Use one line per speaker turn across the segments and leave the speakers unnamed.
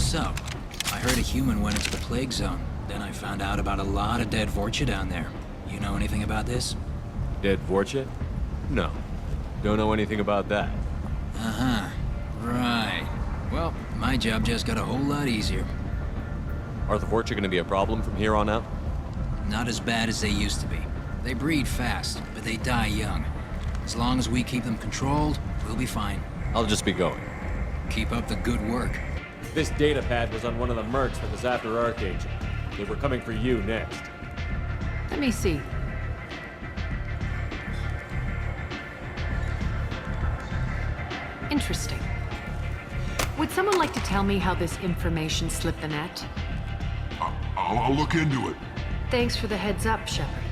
What's up? I heard a human went into the plague zone. Then I found out about a lot of dead Vorcha down there. You know anything about this?
Dead Vorcha? No. Don't know anything about that.
Uh-huh. Right. Well, my job just got a whole lot easier.
Are the Vorcha gonna be a problem from here on out?
Not as bad as they used to be. They breed fast, but they die young. As long as we keep them controlled, we'll be fine.
I'll just be going.
Keep up the good work.
This data pad was on one of the mercs that was after Archangel. They were coming for you next.
Let me see. Interesting. Would someone like to tell me how this information slipped the net?
I'll look into it.
Thanks for the heads up, Shepard.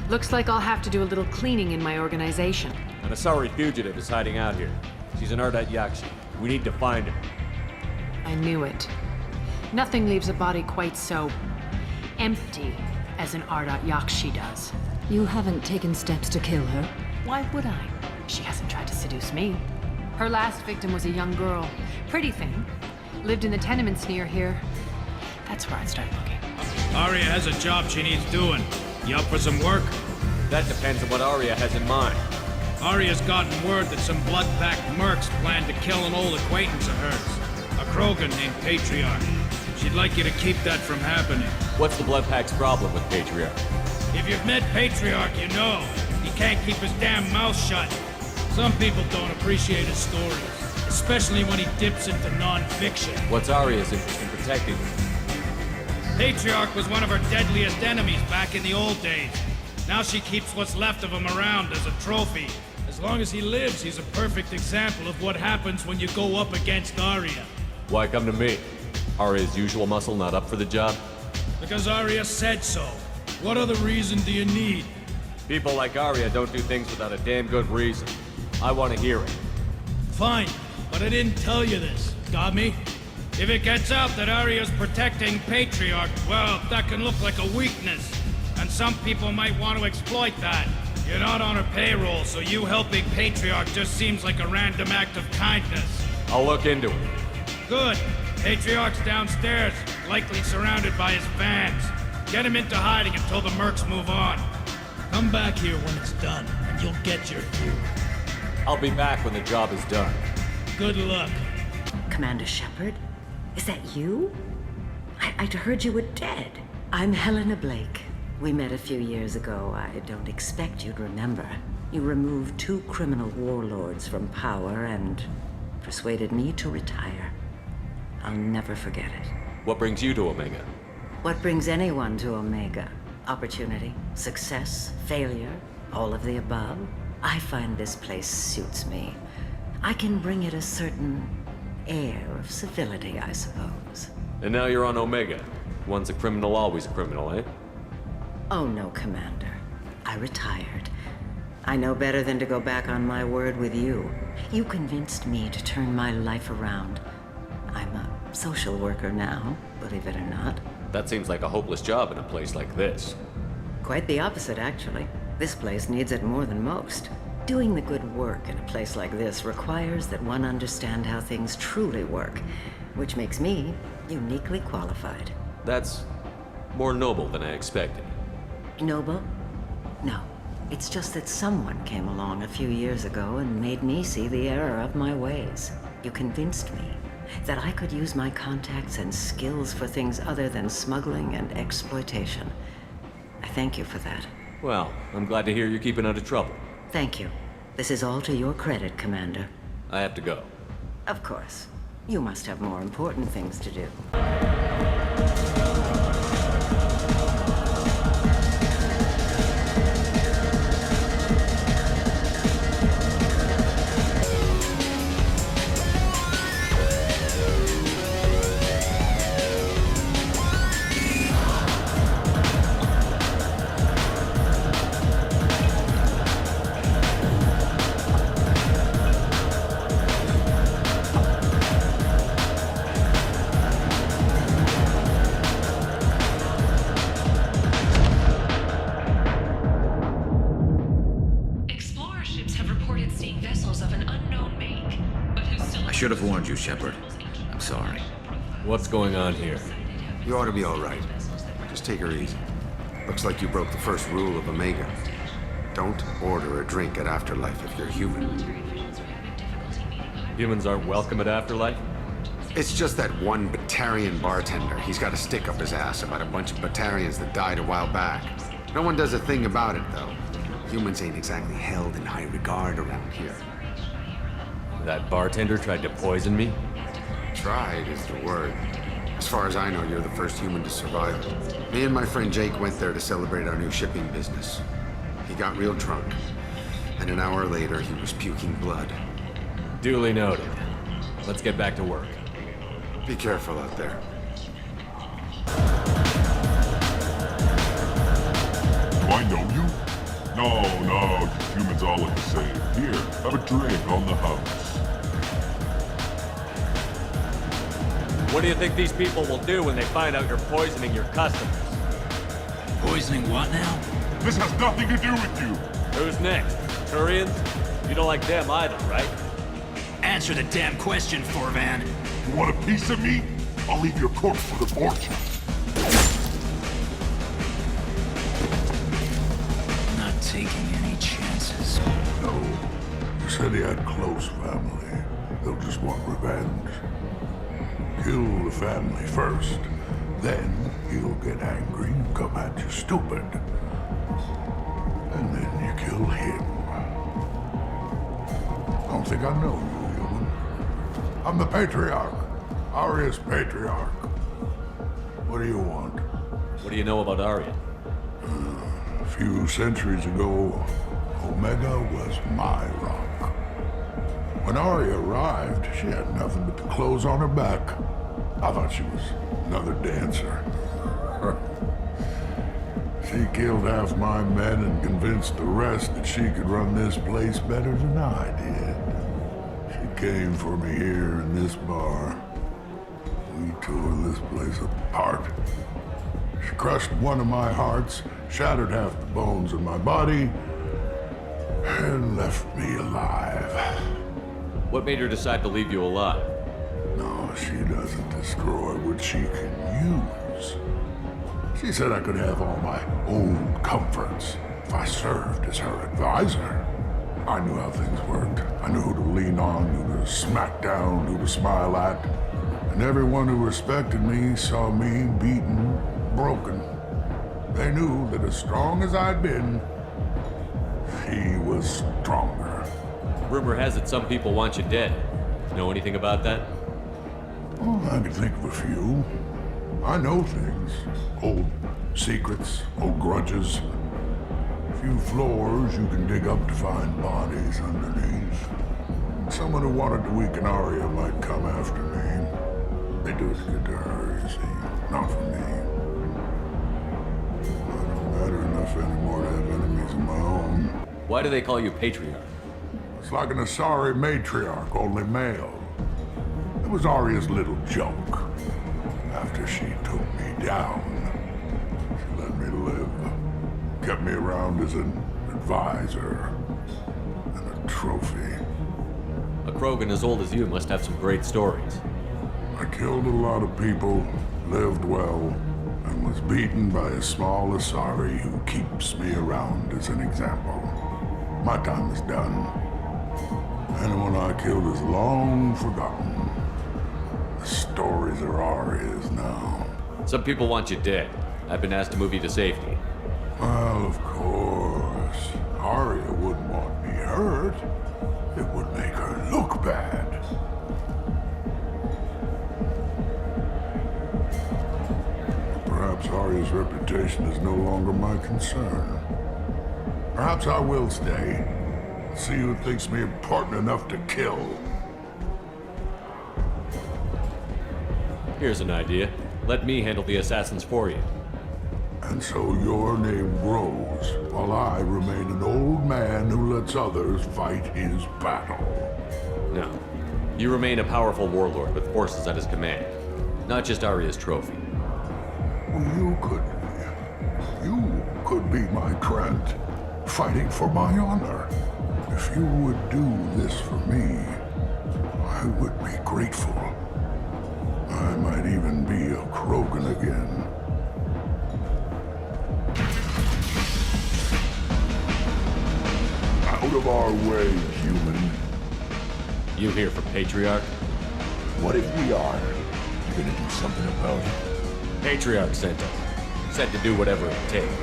Looks like I'll have to do a little cleaning in my organization.
An Asari fugitive is hiding out here. She's an Ardat Yakshi. We need to find her.
I knew it. Nothing leaves a body quite so empty as an Ardat Yakshi does.
You haven't taken steps to kill her?
Why would I? She hasn't tried to seduce me. Her last victim was a young girl. Pretty thing. Lived in the tenements near here. That's where I'd start looking.
Arya has a job she needs doing. You up for some work?
That depends on what Arya has in mind.
Arya's gotten word that some blood-packed mercs plan to kill an old acquaintance of hers. A Krogan named Patriarch. She'd like you to keep that from happening.
What's the Blood Pack's problem with Patriarch?
If you've met Patriarch, you know. He can't keep his damn mouth shut. Some people don't appreciate his stories, especially when he dips into non-fiction.
What's Arya's interest in protecting him?
Patriarch was one of her deadliest enemies back in the old days. Now she keeps what's left of him around as a trophy. As long as he lives, he's a perfect example of what happens when you go up against Arya.
Why come to me? Arya's usual muscle not up for the job?
Because Arya said so. What other reason do you need?
People like Arya don't do things without a damn good reason. I want to hear it.
Fine, but I didn't tell you this. Got me? If it gets out that Arya's protecting Patriarch, well, that can look like a weakness. And some people might want to exploit that. You're not on her payroll, so you helping Patriarch just seems like a random act of kindness.
I'll look into it.
Good. Patriarch's downstairs, likely surrounded by his fans. Get him into hiding until the mercs move on. Come back here when it's done, and you'll get your due.
I'll be back when the job is done.
Good luck.
Commander Shepard? Is that you? I'd heard you were dead. I'm Helena Blake. We met a few years ago. I don't expect you'd remember. You removed 2 criminal warlords from power and persuaded me to retire. I'll never forget it.
What brings you to Omega?
What brings anyone to Omega? Opportunity, success, failure, all of the above. I find this place suits me. I can bring it a certain air of civility, I suppose.
And now you're on Omega. Once a criminal, always a criminal, eh?
Oh no, Commander. I retired. I know better than to go back on my word with you. You convinced me to turn my life around. I'm a social worker now, believe it or not.
That seems like a hopeless job in a place like this.
Quite the opposite, actually. This place needs it more than most. Doing the good work in a place like this requires that one understand how things truly work, which makes me uniquely qualified.
That's more noble than I expected.
Noble? No. It's just that someone came along a few years ago and made me see the error of my ways. You convinced me that I could use my contacts and skills for things other than smuggling and exploitation. I thank you for that.
Well, I'm glad to hear you're keeping out of trouble.
Thank you. This is all to your credit, Commander.
I have to go.
Of course. You must have more important things to do.
I should have warned you, Shepard. I'm sorry.
What's going on here?
You ought to be all right. Just take her easy. Looks like you broke the first rule of Omega. Don't order a drink at Afterlife if you're human.
Humans aren't welcome at Afterlife?
It's just that one Batarian bartender. He's got a stick up his ass about a bunch of Batarians that died a while back. No one does a thing about it, though. Humans ain't exactly held in high regard around here.
That bartender tried to poison me?
Tried is the word. As far as I know, you're the first human to survive it. Me and my friend Jake went there to celebrate our new shipping business. He got real drunk, and an hour later, he was puking blood.
Duly noted. Let's get back to work.
Be careful out there.
Do I know you? No, just humans all look the same. Here, have a drink on the house.
What do you think these people will do when they find out you're poisoning your customers?
Poisoning what now?
This has nothing to do with you.
Who's next? Turians? You don't like them either, right?
Answer the damn question, Forvan.
You want a piece of me? I'll leave your corpse for the fortune.
Not taking any chances.
No. You said he had close family. They'll just want revenge. Kill the family first. Then he'll get angry and come at you stupid. And then you kill him. I don't think I know you, human. I'm the Patriarch. Aria's Patriarch. What do you want?
What do you know about Aria?
A few centuries ago, Omega was my rock. When Aria arrived, she had nothing but the clothes on her back. I thought she was another dancer. She killed half my men and convinced the rest that she could run this place better than I did. She came for me here in this bar. We tore this place apart. She crushed one of my hearts, shattered half the bones in my body, and left me alive.
What made her decide to leave you alive?
No, she doesn't destroy what she can use. She said I could have all my own comforts if I served as her advisor. I knew how things worked. I knew who to lean on, who to smack down, who to smile at. And everyone who respected me saw me beaten, broken. They knew that as strong as I'd been, she was stronger.
Rumor has it some people want you dead. Know anything about that?
Oh, I can think of a few. I know things. Old secrets, old grudges. A few floors you can dig up to find bodies underneath. Someone who wanted to weaken Aria might come after me. They do it to get to her, you see. Not for me. I don't matter enough anymore to have enemies of my own.
Why do they call you Patriarch?
It's like an Asari matriarch, only male. It was Aria's little joke. After she took me down, she let me live. Kept me around as an advisor and a trophy.
A Krogan as old as you must have some great stories.
I killed a lot of people, lived well, and was beaten by a small Asari who keeps me around as an example. My time is done. Anyone I killed is long forgotten. The stories are Aria's now.
Some people want you dead. I've been asked to move you to safety.
Well, of course. Aria wouldn't want me hurt. It would make her look bad. Perhaps Aria's reputation is no longer my concern. Perhaps I will stay. See who thinks me important enough to kill.
Here's an idea. Let me handle the assassins for you.
And so your name grows, while I remain an old man who lets others fight his battle.
No. You remain a powerful warlord with forces at his command. Not just Aria's trophy.
Well, you could be my Trent, fighting for my honor. If you would do this for me, I would be grateful. I might even Krogan again. Out of our way, human.
You here for Patriarch?
What if we are? You gonna do something about it?
Patriarch sent us. Said to do whatever it takes.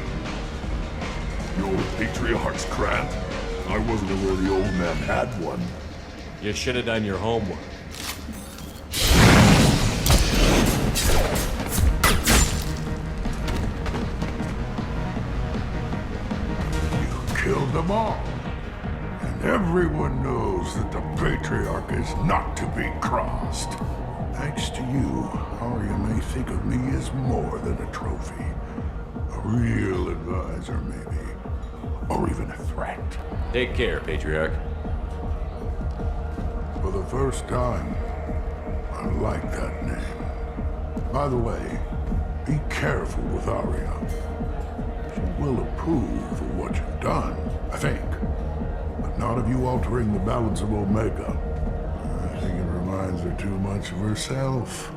You're Patriarch's Grant? I wasn't aware the old man had one.
You should have done your homework.
You killed them all. And everyone knows that the Patriarch is not to be crossed. Thanks to you, Arya may think of me as more than a trophy. A real advisor, maybe. Or even a threat.
Take care, Patriarch.
For the first time, I like that name. By the way, be careful with Arya. She will approve of what you've done, I think. But not of you altering the balance of Omega. I think it reminds her too much of herself.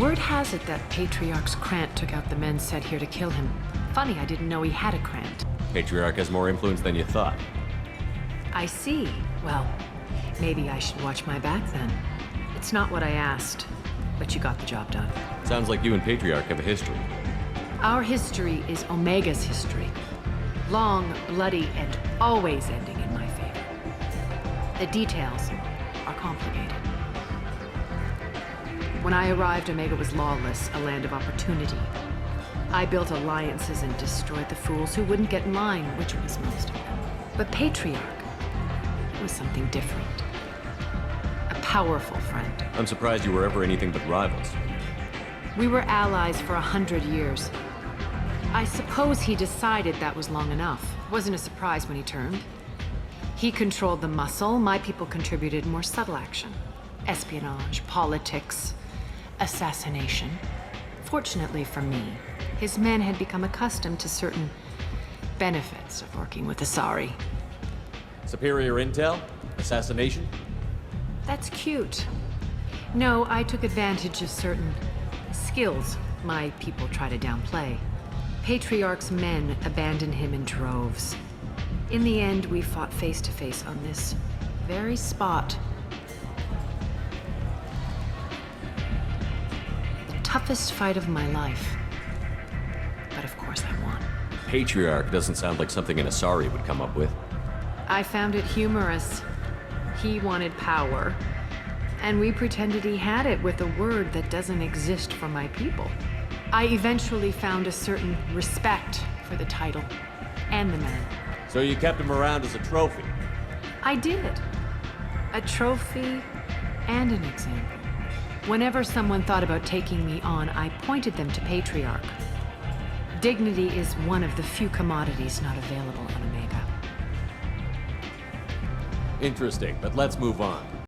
Word has it that Patriarch's Krant took out the men sent here to kill him. Funny, I didn't know he had a Krant.
Patriarch has more influence than you thought.
I see. Well, maybe I should watch my back then. It's not what I asked, but you got the job done.
Sounds like you and Patriarch have a history.
Our history is Omega's history. Long, bloody, and always ending in my favor. The details are complicated. When I arrived, Omega was lawless, a land of opportunity. I built alliances and destroyed the fools who wouldn't get in line, which was most of them. But Patriarch was something different. A powerful friend.
I'm surprised you were ever anything but rivals.
We were allies for 100 years. I suppose he decided that was long enough. Wasn't a surprise when he turned. He controlled the muscle, my people contributed more subtle action. Espionage, politics, assassination. Fortunately for me, his men had become accustomed to certain benefits of working with Asari.
Superior intel? Assassination?
That's cute. No, I took advantage of certain skills my people try to downplay. Patriarch's men abandoned him in droves. In the end, we fought face to face on this very spot. The toughest fight of my life. But of course I won.
Patriarch doesn't sound like something an Asari would come up with.
I found it humorous. He wanted power, and we pretended he had it with a word that doesn't exist for my people. I eventually found a certain respect for the title and the man.
So you kept him around as a trophy?
I did. A trophy and an example. Whenever someone thought about taking me on, I pointed them to Patriarch. Dignity is one of the few commodities not available on Omega.
Interesting, but let's move on.